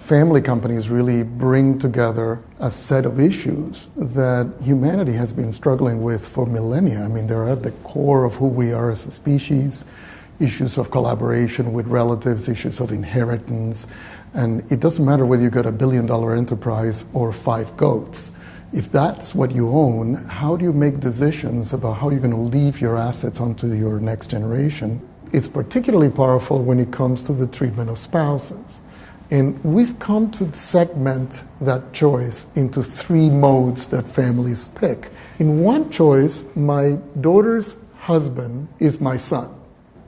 family companies really bring together a set of issues that humanity has been struggling with for millennia. I mean, they're at the core of who we are as a species, issues of collaboration with relatives, issues of inheritance. And it doesn't matter whether you got $1 billion enterprise or 5 goats. If that's what you own, how do you make decisions about how you're going to leave your assets onto your next generation? It's particularly powerful when it comes to the treatment of spouses. And we've come to segment that choice into 3 modes that families pick. In one choice, my daughter's husband is my son.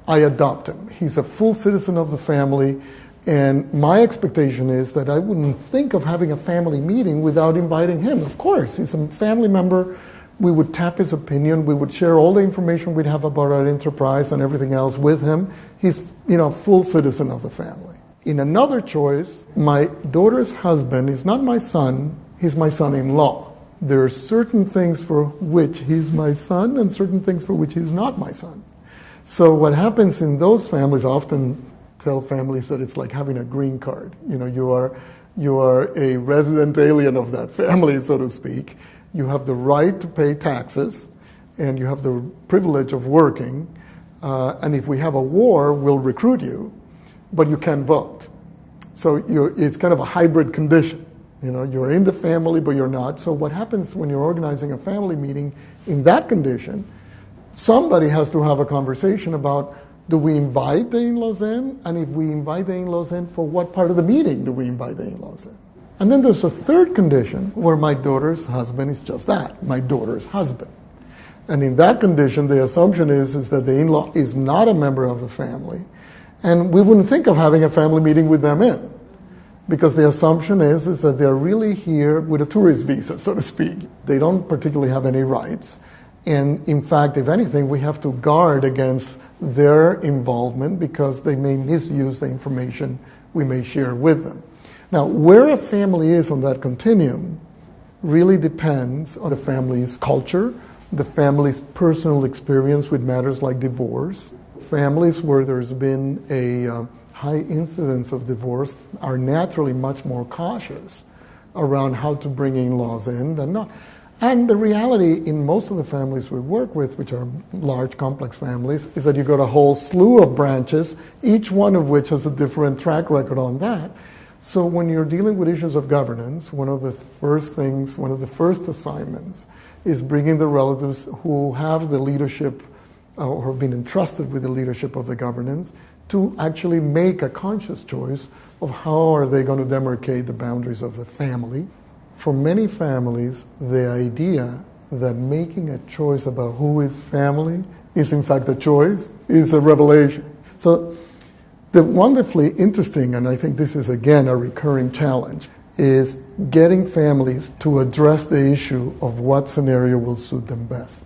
I adopt him. He's a full citizen of the family. And my expectation is that I wouldn't think of having a family meeting without inviting him. Of course, he's a family member. We would tap his opinion. We would share all the information we'd have about our enterprise and everything else with him. He's, full citizen of the family. In another choice, my daughter's husband is not my son, he's my son-in-law. There are certain things for which he's my son and certain things for which he's not my son. So what happens in those families, I often tell families that it's like having a green card. You are a resident alien of that family, so to speak. You have the right to pay taxes, and you have the privilege of working. And if we have a war, we'll recruit you, but you can't vote. So it's kind of a hybrid condition. You're in the family, but you're not. So what happens when you're organizing a family meeting in that condition, somebody has to have a conversation about, do we invite the in-laws in? And if we invite the in-laws in, for what part of the meeting do we invite the in-laws in? And then there's a third condition where my daughter's husband is just that, my daughter's husband. And in that condition, the assumption is that the in-law is not a member of the family. And we wouldn't think of having a family meeting with them in. Because the assumption is that they're really here with a tourist visa, so to speak. They don't particularly have any rights. And in fact, if anything, we have to guard against their involvement because they may misuse the information we may share with them. Now, where a family is on that continuum really depends on the family's culture, the family's personal experience with matters like divorce. Families where there's been a high incidence of divorce are naturally much more cautious around how to bring in-laws in than not. And the reality in most of the families we work with, which are large, complex families, is that you've got a whole slew of branches, each one of which has a different track record on that. So when you're dealing with issues of governance, one of the first assignments is bringing the relatives who have the leadership or have been entrusted with the leadership of the governance to actually make a conscious choice of how are they going to demarcate the boundaries of the family. For many families, the idea that making a choice about who is family is in fact a choice is a revelation. So the wonderfully interesting, and I think this is again a recurring challenge, is getting families to address the issue of what scenario will suit them best.